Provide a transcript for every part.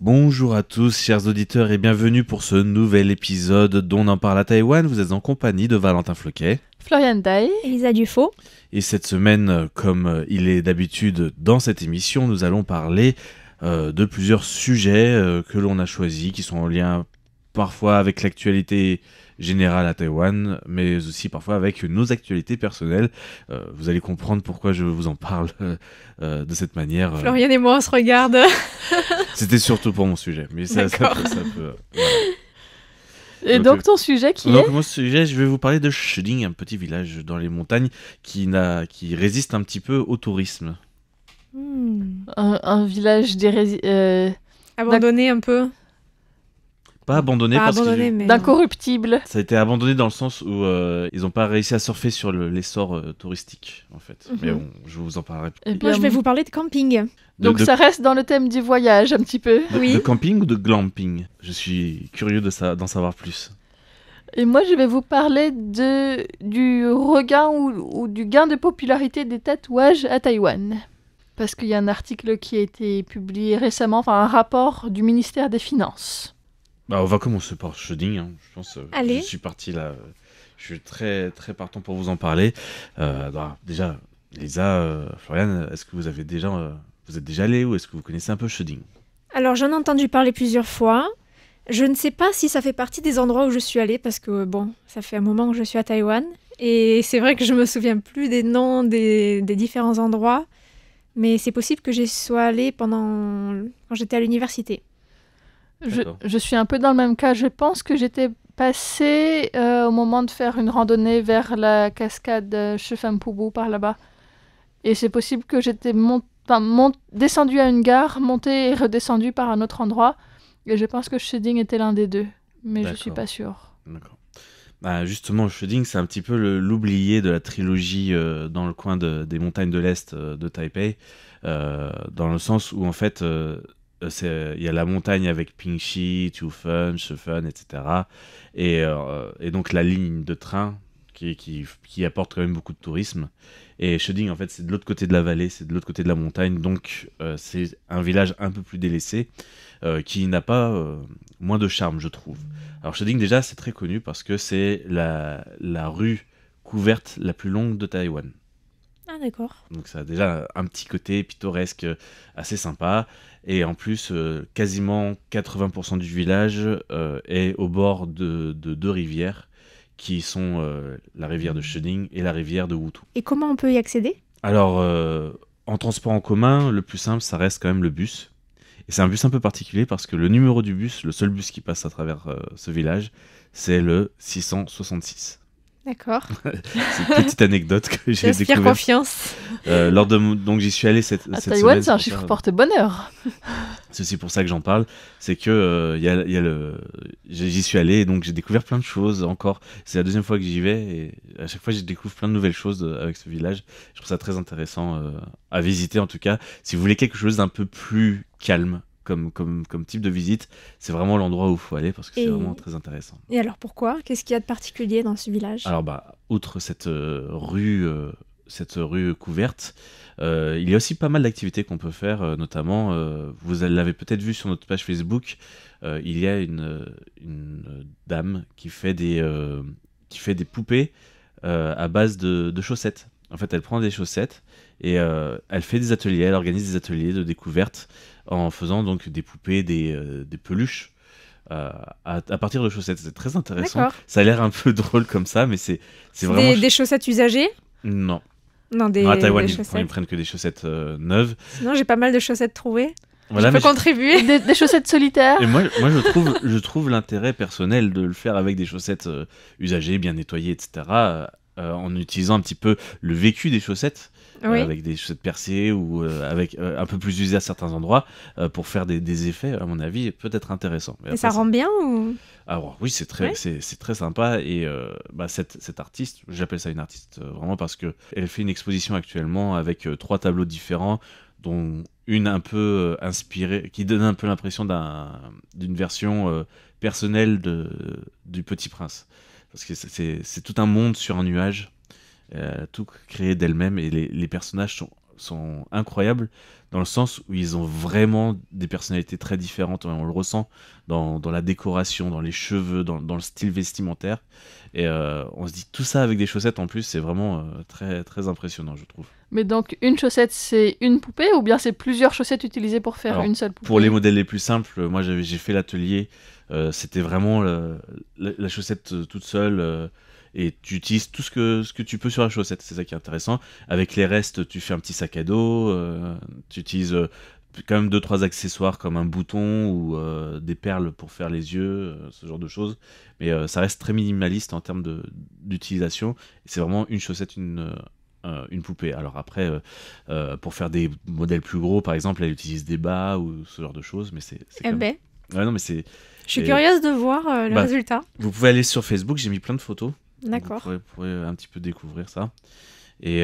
Bonjour à tous, chers auditeurs, et bienvenue pour ce nouvel épisode d'On en parle à Taïwan. Vous êtes en compagnie de Valentin Floquet. Florian Dai. Elisa Dufaux. Et cette semaine, comme il est d'habitude dans cette émission, nous allons parler de plusieurs sujets que l'on a choisis, qui sont en lien parfois avec l'actualité générale à Taïwan, mais aussi parfois avec nos actualités personnelles. Vous allez comprendre pourquoi je vous en parle de cette manière. Florian et moi, on se regarde. C'était surtout pour mon sujet, mais ça peut... voilà. Et donc ton sujet qui donc est mon sujet, je vais vous parler de Shuding, un petit village dans les montagnes qui résiste un petit peu au tourisme. un village Abandonné un peu. Pas abandonné Pas parce abandonné, que mais... d'incorruptible. ça a été abandonné dans le sens où ils n'ont pas réussi à surfer sur l'essor touristique en fait. Mais bon, je vous en parlerai. Et Moi, je vais vous parler de camping. Donc ça reste dans le thème du voyage un petit peu. Oui. De camping ou de glamping? Je suis curieux d'en savoir plus. Et moi je vais vous parler du regain ou du gain de popularité des tatouages à Taïwan. Parce qu'il y a un article qui a été publié récemment, enfin un rapport du ministère des Finances. Bah, on va commencer par Shuding, hein. Je pense. Allez. Je suis parti là. Je suis très très partant pour vous en parler. Déjà, Lisa, Florian, est-ce que vous êtes déjà allé ou est-ce que vous connaissez un peu Shuding? Alors, j'en ai entendu parler plusieurs fois. Je ne sais pas si ça fait partie des endroits où je suis allée, parce que, bon, ça fait un moment que je suis à Taïwan. Et c'est vrai que je me souviens plus des noms des différents endroits. Mais c'est possible que j'y sois allée quand j'étais à l'université. Je suis un peu dans le même cas. Je pense que j'étais passée au moment de faire une randonnée vers la cascade Shephampubu par là-bas. Et c'est possible que j'étais descendue à une gare, montée et redescendue par un autre endroit. Et je pense que Shuding était l'un des deux. Mais je suis pas sûre. D'accord. Bah, justement, Shuding, c'est un petit peu l'oublié de la trilogie dans le coin des montagnes de l'Est de Taipei. Dans le sens où en fait... il y a la montagne avec Pingxi, Tufan, Shefan, etc. Et donc la ligne de train qui apporte quand même beaucoup de tourisme. Et Shuding, en fait, c'est de l'autre côté de la vallée, c'est de l'autre côté de la montagne. Donc c'est un village un peu plus délaissé qui n'a pas moins de charme, je trouve. Alors Shuding, déjà, c'est très connu parce que c'est la rue couverte la plus longue de Taïwan. Ah, d'accord. Donc ça a déjà un petit côté pittoresque assez sympa. Et en plus, quasiment 80% du village est au bord de deux rivières qui sont la rivière de Shuding et la rivière de Wutu. Et comment on peut y accéder? Alors, en transport en commun, le plus simple, ça reste quand même le bus. Et c'est un bus un peu particulier parce que le numéro du bus, le seul bus qui passe à travers ce village, c'est le 666. D'accord. C'est une petite anecdote que j'ai J'inspire découverte. confiance. Donc j'y suis allé cette À semaine. Taïwan, c'est un chiffre porte-bonheur. C'est aussi pour ça que j'en parle. C'est que j'y suis allé et donc j'ai découvert plein de choses encore. C'est la deuxième fois que j'y vais et à chaque fois je découvre plein de nouvelles choses avec ce village. Je trouve ça très intéressant à visiter en tout cas. Si vous voulez quelque chose d'un peu plus calme comme type de visite, c'est vraiment l'endroit où il faut aller parce que c'est vraiment très intéressant. Et alors pourquoi? Qu'est-ce qu'il y a de particulier dans ce village? Alors outre cette rue couverte, il y a aussi pas mal d'activités qu'on peut faire, notamment, vous l'avez peut-être vu sur notre page Facebook, il y a une dame qui fait des poupées à base de chaussettes. En fait, elle prend des chaussettes et elle fait des ateliers, elle organise des ateliers de découverte en faisant donc des poupées, des peluches. À partir de chaussettes, c'est très intéressant. D'accord. Ça a l'air un peu drôle comme ça, mais c'est vraiment... Des chaussettes usagées? Non. Non, À Taïwan, des ils chaussettes. prennent que des chaussettes neuves. Sinon, j'ai pas mal de chaussettes trouvées. Voilà, je peux contribuer. Des chaussettes solitaires. Et moi je trouve l'intérêt personnel de le faire avec des chaussettes usagées, bien nettoyées, etc. En utilisant un petit peu le vécu des chaussettes. Oui. Avec des chaussettes percées ou avec un peu plus usées à certains endroits pour faire des effets, à mon avis, peut-être intéressants. Et ça rend bien ou... Alors oui, c'est très sympa et cette artiste, j'appelle ça une artiste vraiment parce que elle fait une exposition actuellement avec 3 tableaux différents, dont une un peu inspirée, qui donne un peu l'impression d'une version personnelle du Petit Prince, parce que c'est tout un monde sur un nuage. Tout créé d'elle-même et les personnages sont sont incroyables dans le sens où ils ont vraiment des personnalités très différentes. On le ressent dans la décoration, dans les cheveux, dans le style vestimentaire. Et on se dit tout ça avec des chaussettes en plus, c'est vraiment très, très impressionnant, je trouve. Mais donc, une chaussette, c'est une poupée ou bien c'est plusieurs chaussettes utilisées pour faire une seule poupée? Pour les modèles les plus simples, moi j'ai fait l'atelier, c'était vraiment la chaussette toute seule. Et tu utilises tout ce que tu peux sur la chaussette, c'est ça qui est intéressant. Avec les restes, tu fais un petit sac à dos, tu utilises quand même 2-3 accessoires comme un bouton ou des perles pour faire les yeux, ce genre de choses. Mais ça reste très minimaliste en termes d'utilisation. Et c'est vraiment une chaussette, une poupée. Alors après, pour faire des modèles plus gros, par exemple, elle utilise des bas ou ce genre de choses. Mais c'est Eh ben, ouais, non, mais c'est... je suis curieuse de voir le résultat. Vous pouvez aller sur Facebook, j'ai mis plein de photos. D'accord. Vous pourrez un petit peu découvrir ça. Et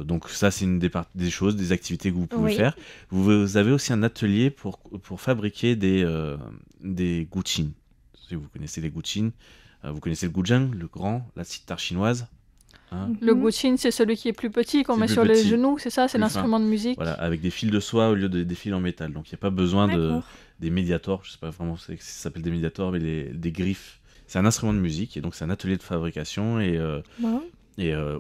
donc ça, c'est une des choses, des activités que vous pouvez faire. Vous avez aussi un atelier pour fabriquer des guqin. Si vous connaissez les guqin, vous connaissez le guzheng, la sitar chinoise. Hein. Le guqin, c'est celui qui est plus petit, qu'on met sur les genoux, c'est ça? C'est l'instrument de musique. Voilà, avec des fils de soie au lieu des fils en métal. Donc il n'y a pas besoin des médiators, je ne sais pas vraiment si ça s'appelle des médiators, mais des griffes. C'est un instrument de musique, et donc c'est un atelier de fabrication et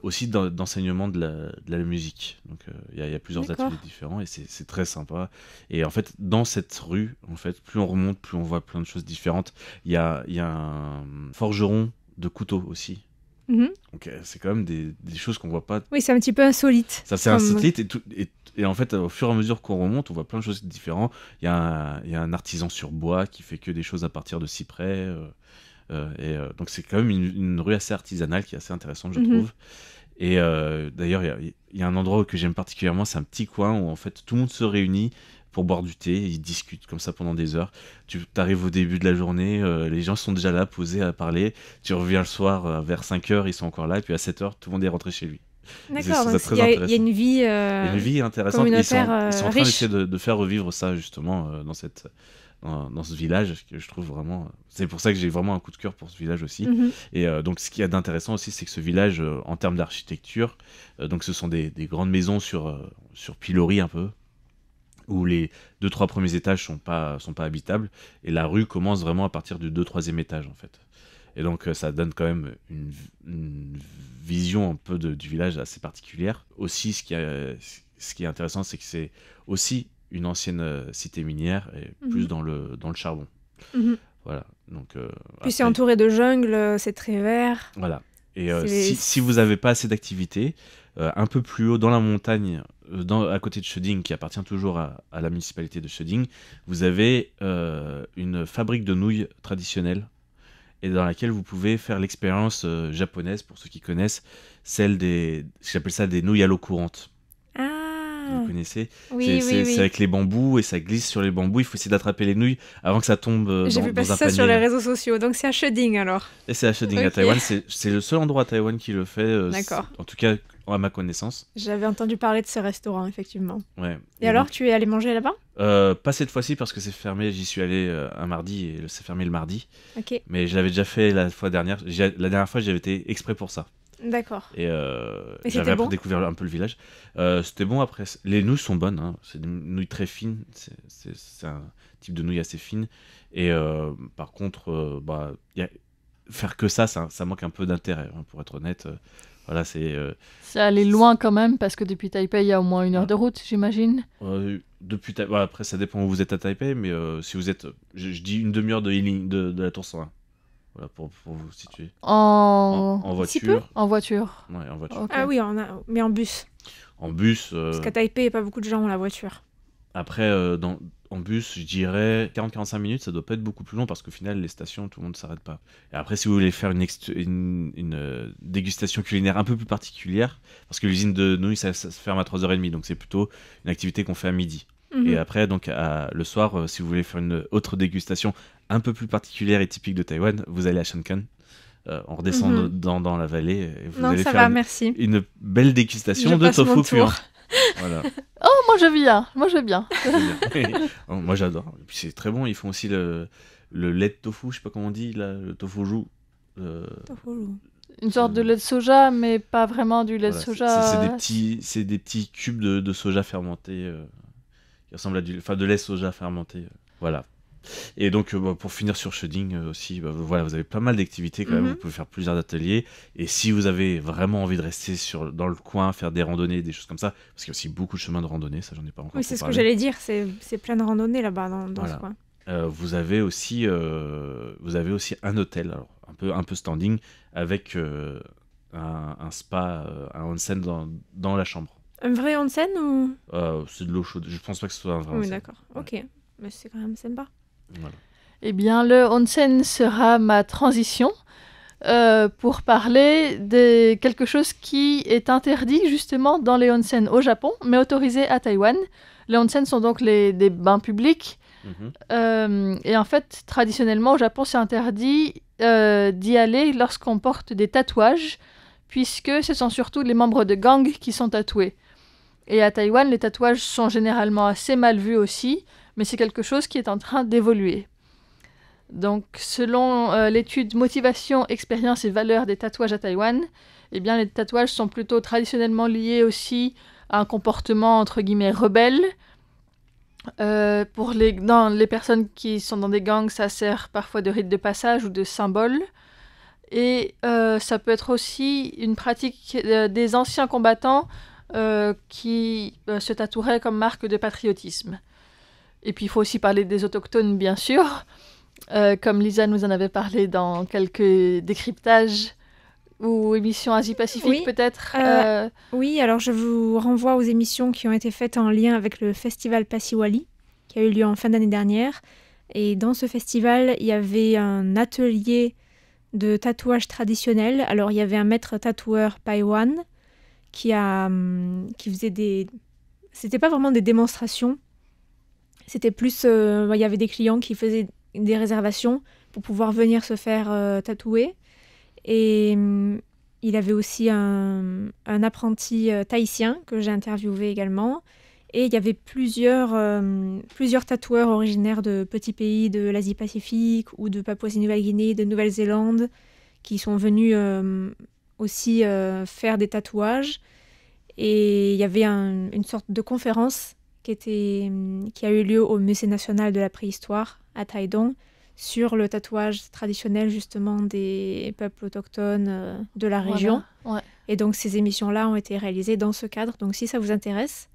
aussi d'enseignement de la musique. Donc il y a plusieurs ateliers différents et c'est très sympa. Et en fait, dans cette rue, en fait, plus on remonte, plus on voit plein de choses différentes. Il y a un forgeron de couteaux aussi. Donc c'est quand même des choses qu'on voit pas. Oui, c'est un petit peu insolite. Ça, c'est insolite et en fait, au fur et à mesure qu'on remonte, on voit plein de choses différentes. Il y a un artisan sur bois qui fait que des choses à partir de cyprès. Donc c'est quand même une rue assez artisanale qui est assez intéressante, je trouve. Et d'ailleurs, il y a un endroit que j'aime particulièrement, c'est un petit coin où en fait tout le monde se réunit pour boire du thé, ils discutent comme ça pendant des heures. Tu arrives au début de la journée, les gens sont déjà là, posés à parler. Tu reviens le soir, vers 5h, ils sont encore là, et puis à 7h, tout le monde est rentré chez lui. D'accord, donc il y a une vie, intéressante. Ils sont en train riche. d'essayer de faire revivre ça justement dans ce village que je trouve vraiment... C'est pour ça que j'ai vraiment un coup de cœur pour ce village aussi. Et donc ce qu'il y a d'intéressant aussi, c'est que ce village, en termes d'architecture, donc ce sont des grandes maisons sur piloris un peu, où les 2-3 premiers étages sont pas habitables, et la rue commence vraiment à partir du 2-3e étage en fait. Et donc ça donne quand même une vision un peu du village assez particulière. Aussi, ce qui est intéressant, c'est que c'est aussi une ancienne cité minière, et plus dans le charbon. Voilà. Donc, puis c'est entouré de jungle, c'est très vert. Voilà. Et si vous n'avez pas assez d'activité, un peu plus haut dans la montagne, à côté de Sheding, qui appartient toujours à la municipalité de Sheding, vous avez une fabrique de nouilles traditionnelles, et dans laquelle vous pouvez faire l'expérience japonaise, pour ceux qui connaissent, j'appelle ça des nouilles à l'eau courante. Vous connaissez? Oui. C'est avec les bambous, et ça glisse sur les bambous. Il faut essayer d'attraper les nouilles avant que ça tombe dans un panier. J'ai vu passer ça sur les réseaux sociaux. Donc c'est à Sheding alors. Et c'est à Sheding à Taïwan. C'est le seul endroit à Taïwan qui le fait. D'accord. En tout cas, à ma connaissance. J'avais entendu parler de ce restaurant, effectivement. Ouais. Et alors, tu es allé manger là-bas? Pas cette fois-ci parce que c'est fermé. J'y suis allé un mardi et c'est fermé le mardi. Ok. Mais je l'avais déjà fait la fois dernière. La dernière fois, j'avais été exprès pour ça. D'accord. Et j'avais après découvert un peu le village. C'était bon après. Les nouilles sont bonnes. Hein. C'est des nouilles très fines. C'est un type de nouilles assez fine. Et par contre, faire que ça manque un peu d'intérêt, hein, pour être honnête. Voilà, c'est aller loin quand même, parce que depuis Taipei, il y a au moins 1 heure de route, j'imagine. Après, ça dépend où vous êtes à Taipei, mais si vous êtes... Je dis une demi-heure de la Tour 101. Voilà, pour vous situer. En voiture. En voiture. Ouais, en voiture. Okay. Ah oui, mais en bus. En bus. Parce qu'à Taipei, il n'y a pas beaucoup de gens ont la voiture. Après, en bus, je dirais 40-45 minutes, ça doit pas être beaucoup plus long, parce qu'au final, les stations, tout le monde ne s'arrête pas. Et après, si vous voulez faire une dégustation culinaire un peu plus particulière, parce que l'usine de nouilles, ça se ferme à 3h30, donc c'est plutôt une activité qu'on fait à midi. Et après, donc, le soir, si vous voulez faire une autre dégustation un peu plus particulière et typique de Taïwan, vous allez à Shankan. On redescend dans la vallée, et vous allez faire une belle dégustation de tofu cuit. Voilà. Oh, moi je viens. Moi j'adore. Et puis c'est très bon. Ils font aussi le lait de tofu, je sais pas comment on dit, là, le tofu roux. Une sorte de lait de soja, mais pas vraiment du lait de soja. C'est des petits cubes de soja fermenté qui ressemblent à de lait soja fermenté. Voilà. Et donc, pour finir sur Sheding aussi, voilà, vous avez pas mal d'activités quand même. Vous pouvez faire plusieurs ateliers. Et si vous avez vraiment envie de rester dans le coin, faire des randonnées, des choses comme ça, parce qu'il y a aussi beaucoup de chemins de randonnée, ça j'en ai pas encore Oui, c'est ce parlé. que j'allais dire, c'est plein de randonnées là-bas dans ce coin. Vous avez aussi un hôtel, alors un peu standing, avec un spa, un onsen dans la chambre. Un vrai onsen ou c'est de l'eau chaude. Je pense pas que ce soit un vrai onsen. Oui, d'accord. Ok, mais c'est quand même sympa. Voilà. Eh bien, le onsen sera ma transition pour parler de quelque chose qui est interdit justement dans les onsen au Japon, mais autorisé à Taïwan. Les onsen sont donc des bains publics. Et en fait, traditionnellement, au Japon, c'est interdit d'y aller lorsqu'on porte des tatouages, puisque ce sont surtout les membres de gangs qui sont tatoués. Et à Taïwan, les tatouages sont généralement assez mal vus aussi, mais c'est quelque chose qui est en train d'évoluer. Donc, selon l'étude Motivation, expérience et valeurs des tatouages à Taïwan, eh bien, les tatouages sont plutôt traditionnellement liés aussi à un comportement, entre guillemets, rebelle. Pour les personnes qui sont dans des gangs, ça sert parfois de rite de passage ou de symbole. Et ça peut être aussi une pratique des anciens combattants qui se tatoueraient comme marque de patriotisme. Et puis il faut aussi parler des autochtones, bien sûr, comme Lisa nous en avait parlé dans quelques décryptages ou émissions Asie-Pacifique, peut-être. Oui, alors je vous renvoie aux émissions qui ont été faites en lien avec le festival Passiwali, qui a eu lieu en fin d'année dernière. Et dans ce festival, il y avait un atelier de tatouage traditionnel. Alors il y avait un maître tatoueur Paiwan qui faisait des... C'était pas vraiment des démonstrations. C'était plus... il y avait des clients qui faisaient des réservations pour pouvoir venir se faire tatouer. Et il avait aussi un apprenti tahitien que j'ai interviewé également. Et il y avait plusieurs tatoueurs originaires de petits pays de l'Asie-Pacifique ou de Papouasie-Nouvelle-Guinée, de Nouvelle-Zélande, qui sont venus aussi faire des tatouages. Et il y avait une sorte de conférence qui a eu lieu au Musée national de la préhistoire à Taidong, sur le tatouage traditionnel justement des peuples autochtones de la région. Voilà. Ouais. Et donc ces émissions-là ont été réalisées dans ce cadre. Donc si ça vous intéresse,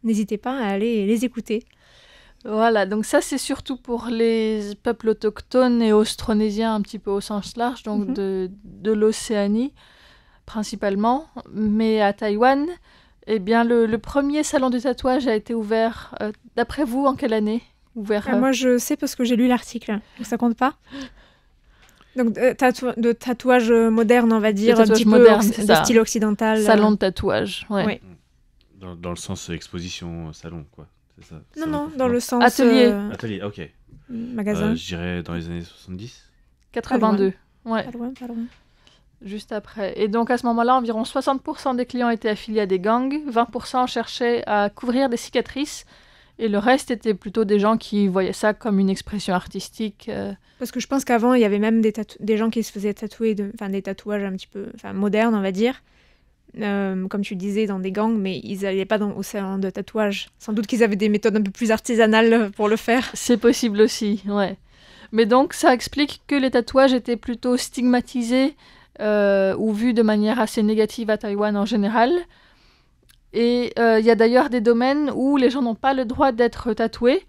n'hésitez pas à aller les écouter. Voilà, donc ça c'est surtout pour les peuples autochtones et austronésiens un petit peu au sens large, donc de l'Océanie principalement. Mais à Taïwan, eh bien le premier salon de tatouage a été ouvert, d'après vous, en quelle année ouvert, Moi je sais parce que j'ai lu l'article, donc ça compte pas. Donc de tatouage moderne, on va dire, un petit moderne, peu de style occidental. Salon de tatouage, ouais. Oui. Dans le sens exposition, salon, quoi. C'est ça, non, dans le sens... Atelier, ok. Magasin. Je dirais dans les années 70. 82, ouais. Pas loin. Juste après. Et donc à ce moment-là, environ 60% des clients étaient affiliés à des gangs, 20% cherchaient à couvrir des cicatrices, et le reste était plutôt des gens qui voyaient ça comme une expression artistique. Parce que je pense qu'avant, il y avait même des gens qui se faisaient tatouer, des tatouages un petit peu modernes, on va dire. Comme tu disais, dans des gangs, mais ils n'allaient pas au salon de tatouage. Sans doute qu'ils avaient des méthodes un peu plus artisanales pour le faire. C'est possible aussi, ouais. Mais donc, ça explique que les tatouages étaient plutôt stigmatisés ou vus de manière assez négative à Taïwan en général. Et il y a d'ailleurs des domaines où les gens n'ont pas le droit d'être tatoués.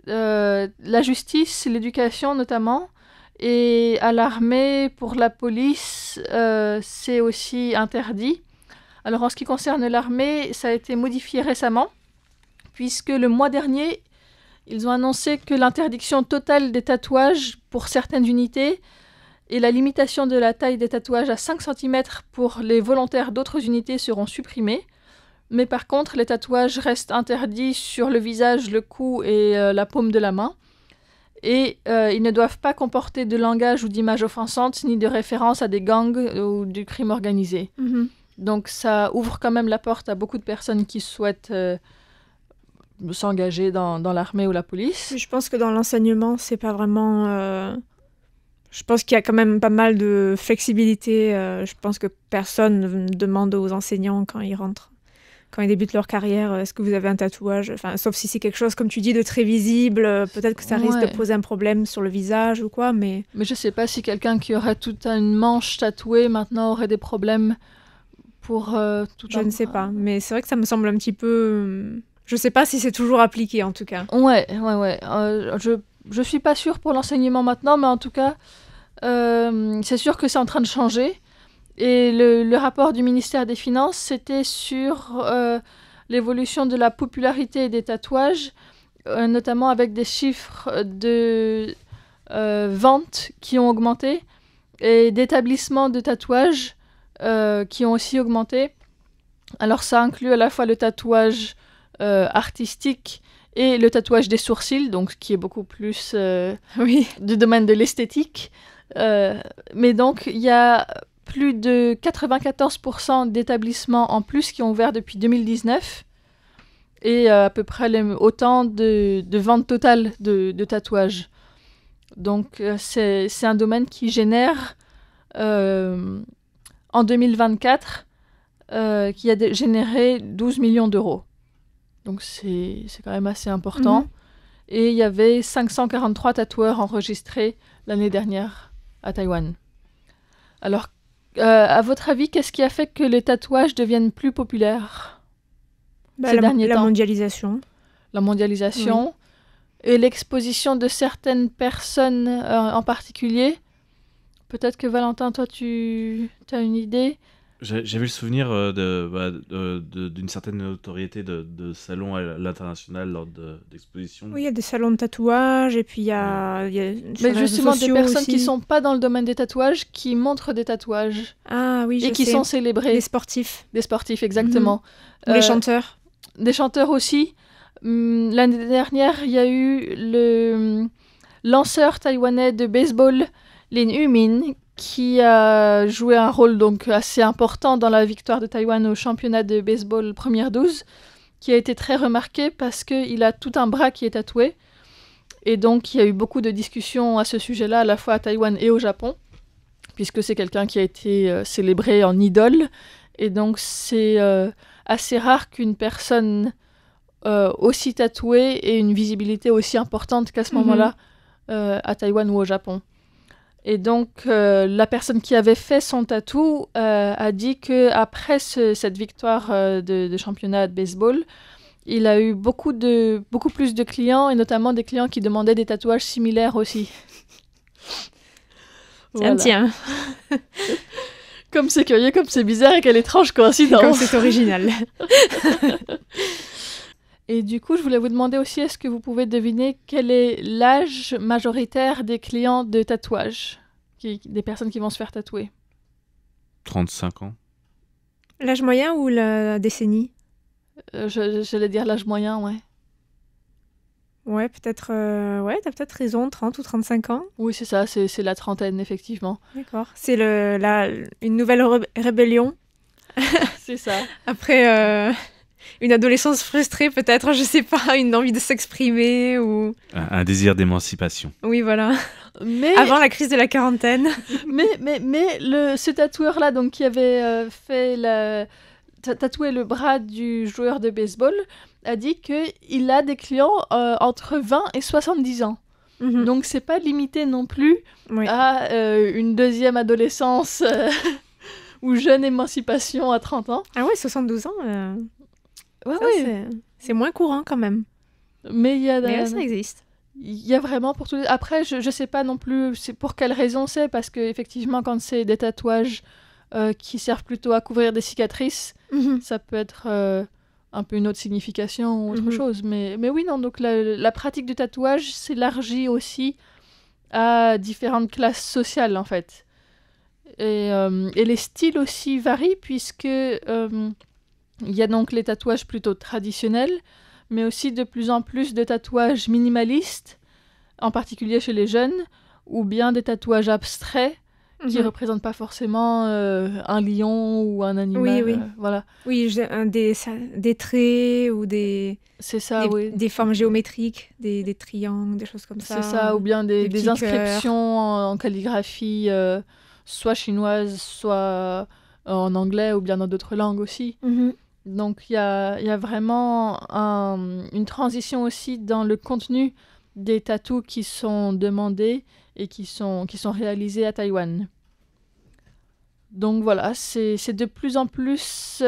La justice, l'éducation notamment. Et à l'armée, pour la police, c'est aussi interdit. Alors en ce qui concerne l'armée, ça a été modifié récemment, puisque le mois dernier, ils ont annoncé que l'interdiction totale des tatouages pour certaines unités et la limitation de la taille des tatouages à 5 cm pour les volontaires d'autres unités seront supprimés. Mais par contre, les tatouages restent interdits sur le visage, le cou et la paume de la main. Et ils ne doivent pas comporter de langage ou d'image offensante, ni de référence à des gangs ou du crime organisé. Donc ça ouvre quand même la porte à beaucoup de personnes qui souhaitent s'engager dans l'armée ou la police. Je pense que dans l'enseignement, c'est pas vraiment... Je pense qu'il y a quand même pas mal de flexibilité. Je pense que personne ne demande aux enseignants quand ils rentrent, quand ils débutent leur carrière, est-ce que vous avez un tatouage? Enfin, sauf si c'est quelque chose, comme tu dis, de très visible. Peut-être que ça risque de poser un problème sur le visage ou quoi, mais... Mais je sais pas si quelqu'un qui aurait toute une manche tatouée maintenant aurait des problèmes pour tout Je ne sais pas, mais c'est vrai que ça me semble un petit peu... Je sais pas si c'est toujours appliqué, en tout cas. Ouais. Je suis pas sûre pour l'enseignement maintenant, mais en tout cas, c'est sûr que c'est en train de changer. Et le rapport du ministère des Finances, c'était sur l'évolution de la popularité des tatouages, notamment avec des chiffres de ventes qui ont augmenté et d'établissements de tatouages qui ont aussi augmenté. Alors ça inclut à la fois le tatouage artistique et le tatouage des sourcils, donc qui est beaucoup plus du domaine de l'esthétique. Mais donc il y a plus de 94% d'établissements en plus qui ont ouvert depuis 2019 et à peu près autant de ventes totales de tatouages. Donc c'est un domaine qui génère en 2024 qui a généré 12 millions d'euros. Donc c'est quand même assez important. Et il y avait 543 tatoueurs enregistrés l'année dernière à Taïwan. Alors, à votre avis, qu'est-ce qui a fait que les tatouages deviennent plus populaires ces derniers temps? La mondialisation. La mondialisation et l'exposition de certaines personnes en particulier. Peut-être que Valentin, toi, tu as une idée? J'avais le souvenir d'une certaine notoriété de salons à l'international lors d'expositions. Oui, il y a des salons de tatouage, et puis il y a mais justement des personnes qui ne sont pas dans le domaine des tatouages, qui montrent des tatouages. Ah oui, et qui sont célébrés. Des sportifs. Des sportifs, exactement. Ou les chanteurs. Des chanteurs aussi. L'année dernière, il y a eu le lanceur taïwanais de baseball, Lin Yu-min, qui a joué un rôle donc assez important dans la victoire de Taïwan au championnat de baseball première 12, qui a été très remarqué parce qu'il a tout un bras qui est tatoué. Et donc, il y a eu beaucoup de discussions à ce sujet-là, à la fois à Taïwan et au Japon, puisque c'est quelqu'un qui a été célébré en idole. Et donc, c'est assez rare qu'une personne aussi tatouée ait une visibilité aussi importante qu'à ce moment-là à Taïwan ou au Japon. Et donc, la personne qui avait fait son tatou a dit qu'après cette victoire de championnat de baseball, il a eu beaucoup plus de clients, et notamment des clients qui demandaient des tatouages similaires aussi. Tiens. Comme c'est curieux, comme c'est bizarre et quelle étrange coïncidence. Comme c'est original. Et du coup, je voulais vous demander aussi, est-ce que vous pouvez deviner quel est l'âge majoritaire des clients de tatouage, des personnes qui vont se faire tatouer? 35 ans. L'âge moyen ou la décennie? J'allais dire l'âge moyen, ouais. Ouais, peut-être... t'as peut-être raison, 30 ou 35 ans. Oui, c'est ça, c'est la trentaine, effectivement. D'accord. C'est une nouvelle rébellion. C'est ça. Après... une adolescence frustrée, peut-être, je sais pas, une envie de s'exprimer ou... Un désir d'émancipation. Oui, voilà. Mais... Avant la crise de la quarantaine. mais ce tatoueur-là, donc, qui avait tatoué le bras du joueur de baseball, a dit qu'il a des clients entre 20 et 70 ans. Donc, c'est pas limité non plus à une deuxième adolescence ou jeune émancipation à 30 ans. Ah ouais, 72 ans Ouais. C'est moins courant quand même. Mais ça existe. Il y a vraiment pour tous les... Après, je sais pas non plus pour quelle raison c'est, parce qu'effectivement, quand c'est des tatouages qui servent plutôt à couvrir des cicatrices, ça peut être un peu une autre signification ou autre chose. Mais oui, non, donc la pratique du tatouage s'élargit aussi à différentes classes sociales, en fait. Et les styles aussi varient, puisque... il y a donc les tatouages plutôt traditionnels, mais aussi de plus en plus de tatouages minimalistes, en particulier chez les jeunes, ou bien des tatouages abstraits qui ne représentent pas forcément un lion ou un animal. Oui. Voilà. Oui, des traits ou des formes géométriques, des triangles, des choses comme ça. C'est ça, ou bien des inscriptions en calligraphie, soit chinoise, soit en anglais, ou bien dans d'autres langues aussi. Donc il y a vraiment une transition aussi dans le contenu des tatous qui sont demandés et qui sont réalisés à Taïwan. Donc voilà, c'est de plus en plus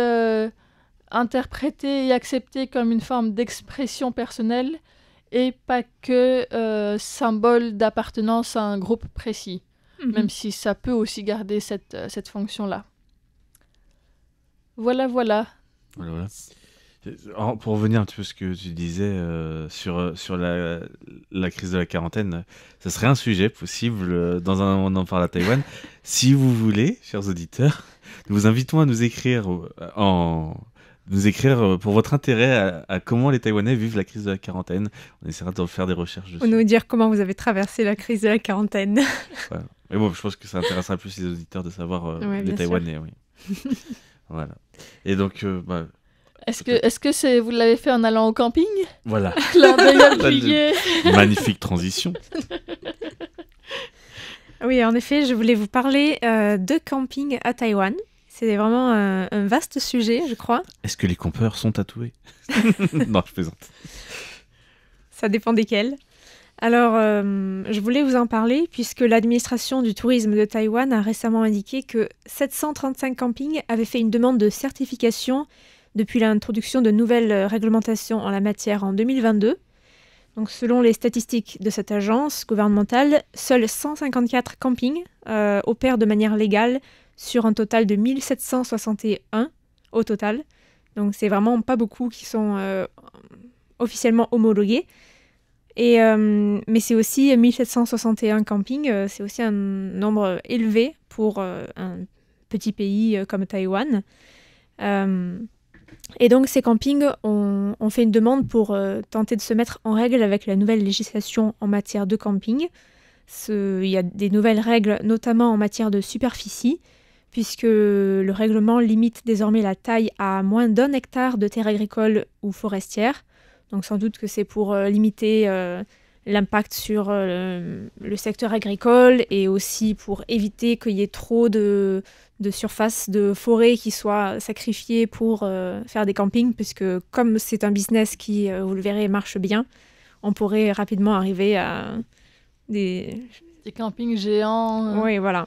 interprété et accepté comme une forme d'expression personnelle et pas que symbole d'appartenance à un groupe précis, même si ça peut aussi garder cette fonction-là. Voilà. Pour revenir un petit peu à ce que tu disais sur la crise de la quarantaine, ça serait un sujet possible dans un On en parle à Taïwan. Si vous voulez, chers auditeurs, nous vous invitons à nous écrire pour votre intérêt à comment les Taïwanais vivent la crise de la quarantaine. On essaiera de faire des recherches dessus. Ou nous dire comment vous avez traversé la crise de la quarantaine. Voilà. Mais bon, je pense que ça intéressera plus les auditeurs de savoir les Taïwanais. Oui. Voilà. Et donc, est-ce que vous l'avez fait en allant au camping? Voilà. Magnifique transition. Oui, en effet, je voulais vous parler de camping à Taïwan. C'est vraiment un vaste sujet, je crois. Est-ce que les campeurs sont tatoués? Non, je plaisante. Ça dépend desquels. Alors, je voulais vous en parler puisque l'administration du tourisme de Taïwan a récemment indiqué que 735 campings avaient fait une demande de certification depuis l'introduction de nouvelles réglementations en la matière en 2022. Donc, selon les statistiques de cette agence gouvernementale, seuls 154 campings opèrent de manière légale sur un total de 1761 au total. Donc, c'est vraiment pas beaucoup qui sont officiellement homologués. Mais c'est aussi 1761 campings, c'est aussi un nombre élevé pour un petit pays comme Taïwan. Et donc ces campings ont fait une demande pour tenter de se mettre en règle avec la nouvelle législation en matière de camping. Il y a des nouvelles règles, notamment en matière de superficie, puisque le règlement limite désormais la taille à moins d'1 hectare de terre agricole ou forestière. Donc sans doute que c'est pour limiter l'impact sur le secteur agricole et aussi pour éviter qu'il y ait trop de surface de forêt qui soient sacrifiées pour faire des campings, puisque comme c'est un business qui, vous le verrez, marche bien, on pourrait rapidement arriver à des campings géants. Oui, voilà.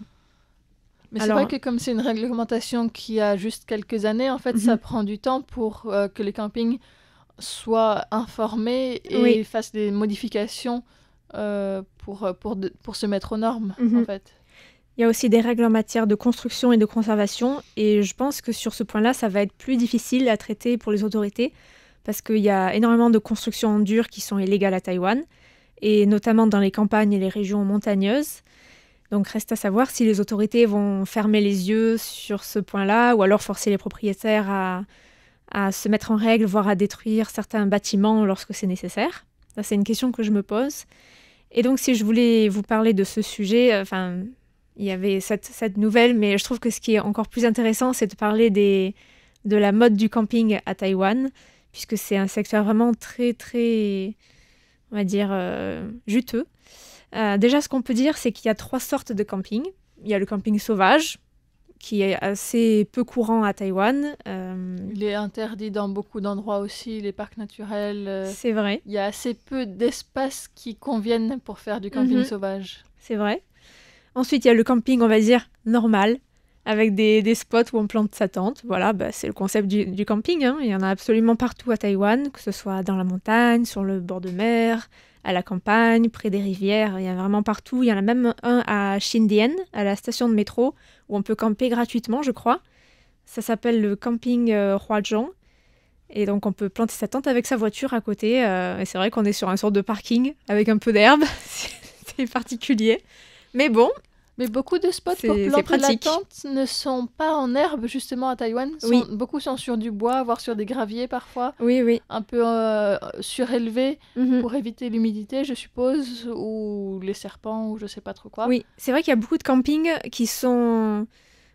Mais c'est vrai que comme c'est une réglementation qui a juste quelques années, en fait, ça prend du temps pour que les campings soient informés et fassent des modifications pour se mettre aux normes, en fait. Il y a aussi des règles en matière de construction et de conservation, et je pense que sur ce point-là, ça va être plus difficile à traiter pour les autorités, parce qu'il y a énormément de constructions en dur qui sont illégales à Taïwan, et notamment dans les campagnes et les régions montagneuses. Donc reste à savoir si les autorités vont fermer les yeux sur ce point-là, ou alors forcer les propriétaires à se mettre en règle, voire à détruire certains bâtiments lorsque c'est nécessaire. Ça, c'est une question que je me pose. Et donc, si je voulais vous parler de ce sujet, il y avait cette nouvelle, mais je trouve que ce qui est encore plus intéressant, c'est de parler de la mode du camping à Taïwan, puisque c'est un secteur vraiment très, très, on va dire, juteux. Déjà, ce qu'on peut dire, c'est qu'il y a 3 sortes de camping. Il y a le camping sauvage, qui est assez peu courant à Taïwan. Il est interdit dans beaucoup d'endroits aussi, les parcs naturels. C'est vrai. Il y a assez peu d'espaces qui conviennent pour faire du camping sauvage. C'est vrai. Ensuite, il y a le camping, on va dire, normal, avec des spots où on plante sa tente. Voilà, c'est le concept du camping. Hein. Il y en a absolument partout à Taïwan, que ce soit dans la montagne, sur le bord de mer, à la campagne, près des rivières. Il y en a vraiment partout. Il y en a même un à Xindian, à la station de métro, où on peut camper gratuitement, je crois. Ça s'appelle le camping Huazhong. Et donc, on peut planter sa tente avec sa voiture à côté. Et c'est vrai qu'on est sur une sorte de parking avec un peu d'herbe. C'est particulier. Mais bon, Mais beaucoup de spots pour planter la tente ne sont pas en herbe, justement, à Taïwan. Beaucoup sont sur du bois, voire sur des graviers parfois. Oui. Un peu surélevés pour éviter l'humidité, je suppose, ou les serpents, ou je sais pas trop quoi. Oui, c'est vrai qu'il y a beaucoup de campings qui sont...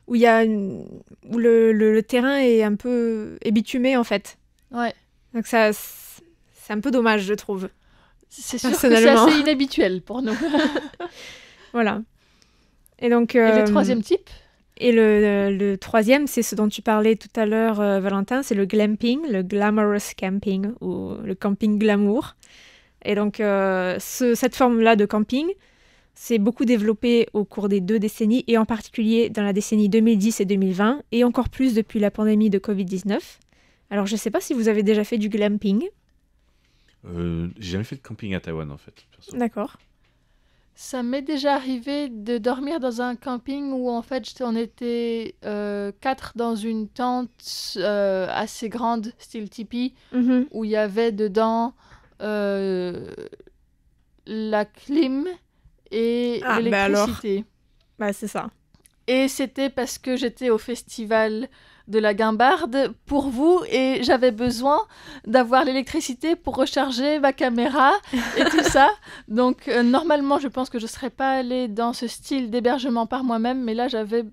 où le terrain est un peu bitumé, en fait. Ouais. Donc ça, c'est un peu dommage, je trouve. C'est sûr que c'est assez inhabituel pour nous. Voilà. Et donc, et le troisième type? Et le troisième, c'est ce dont tu parlais tout à l'heure, Valentin, c'est le glamping, le glamorous camping, ou le camping glamour. Et donc, cette forme-là de camping, c'est beaucoup développé au cours des 2 décennies, et en particulier dans la décennie 2010 et 2020, et encore plus depuis la pandémie de Covid-19. Alors, je ne sais pas si vous avez déjà fait du glamping. J'ai jamais fait de camping à Taïwan, en fait. Perso. D'accord. Ça m'est déjà arrivé de dormir dans un camping où en fait on était 4 dans une tente assez grande, style tipi, où il y avait dedans la clim et l'électricité. C'est ça. Et c'était parce que j'étais au festival de la Guimbarde pour vous et j'avais besoin d'avoir l'électricité pour recharger ma caméra et tout ça. Donc normalement, je pense que je ne serais pas allée dans ce style d'hébergement par moi-même, mais là j'avais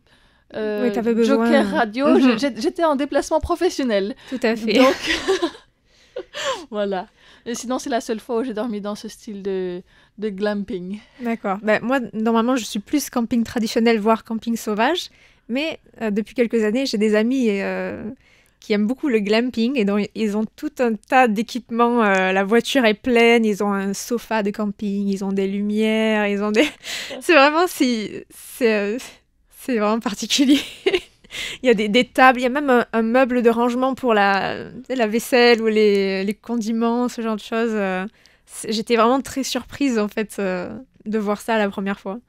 Joker Radio, j'étais en déplacement professionnel. Tout à fait. Donc voilà. Et sinon, c'est la seule fois où j'ai dormi dans ce style de glamping. D'accord. Moi, normalement, je suis plus camping traditionnel, voire camping sauvage. Mais depuis quelques années, j'ai des amis qui aiment beaucoup le glamping. Et donc, ils ont tout un tas d'équipements. La voiture est pleine. Ils ont un sofa de camping. Ils ont des lumières. Ils ont des... C'est vraiment... C'est vraiment particulier. Il y a des tables, il y a même un meuble de rangement pour la vaisselle ou les condiments, ce genre de choses. J'étais vraiment très surprise, en fait, de voir ça la première fois.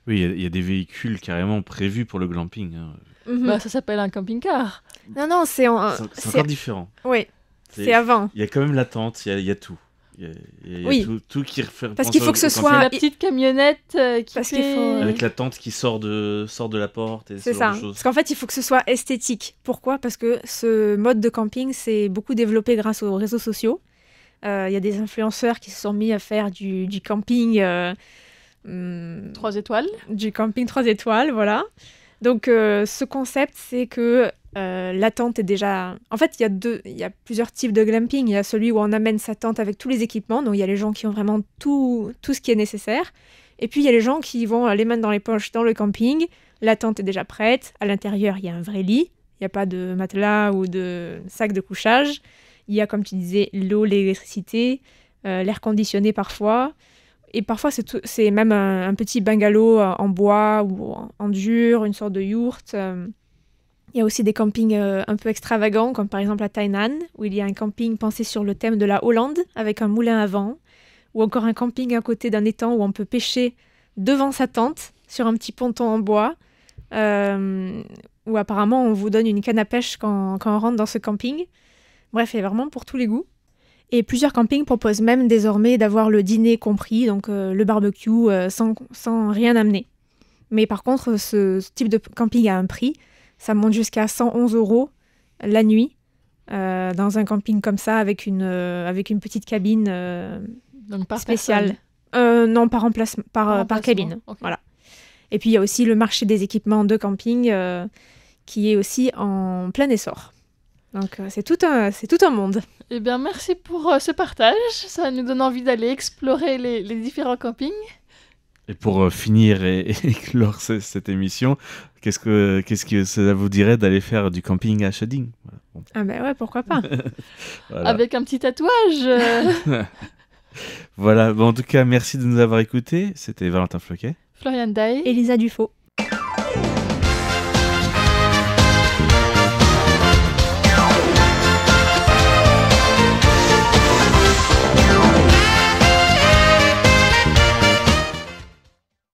Oui, il y a des véhicules carrément prévus pour le glamping. Hein. Ça s'appelle un camping-car. Non, c'est encore différent. Oui, c'est avant. Il y a quand même la tente, il y a tout. Il y a tout qui refait parce qu'il faut que ce soit la petite camionnette avec la tente qui sort de la porte et c'est ça. Parce qu'en fait, il faut que ce soit esthétique. Pourquoi ? Parce que ce mode de camping s'est beaucoup développé grâce aux réseaux sociaux. Il y a des influenceurs qui se sont mis à faire du camping 3 étoiles. Du camping 3 étoiles, voilà. Donc, ce concept, c'est que la tente est déjà... En fait, il y a plusieurs types de glamping. Il y a celui où on amène sa tente avec tous les équipements. Donc, il y a les gens qui ont vraiment tout ce qui est nécessaire. Et puis, il y a les gens qui vont les mains dans les poches dans le camping. La tente est déjà prête. À l'intérieur, il y a un vrai lit. Il n'y a pas de matelas ou de sac de couchage. Il y a, comme tu disais, l'eau, l'électricité, l'air conditionné parfois. Et parfois, c'est même un petit bungalow en bois ou en dur, une sorte de yourte. Il y a aussi des campings un peu extravagants, comme par exemple à Tainan, où il y a un camping pensé sur le thème de la Hollande, avec un moulin à vent, ou encore un camping à côté d'un étang où on peut pêcher devant sa tente, sur un petit ponton en bois, où apparemment on vous donne une canne à pêche quand on rentre dans ce camping. Bref, il y a vraiment pour tous les goûts. Et plusieurs campings proposent même désormais d'avoir le dîner compris, donc le barbecue, sans rien amener. Mais par contre, ce type de camping a un prix. Ça monte jusqu'à 111 € la nuit, dans un camping comme ça, avec une petite cabine donc par spéciale. Non, par cabine. Okay. Voilà. Et puis, il y a aussi le marché des équipements de camping qui est aussi en plein essor. Donc, c'est tout un monde. Eh bien, merci pour ce partage. Ça nous donne envie d'aller explorer les différents campings. Et pour finir et clore cette émission, qu'est-ce que ça vous dirait d'aller faire du camping à Shading ? Voilà. Bon. Ah ben ouais, pourquoi pas. Voilà. Avec un petit tatouage. Voilà, bon, en tout cas, merci de nous avoir écoutés. C'était Valentin Floquet. Florian Day. Elisa Dufaux.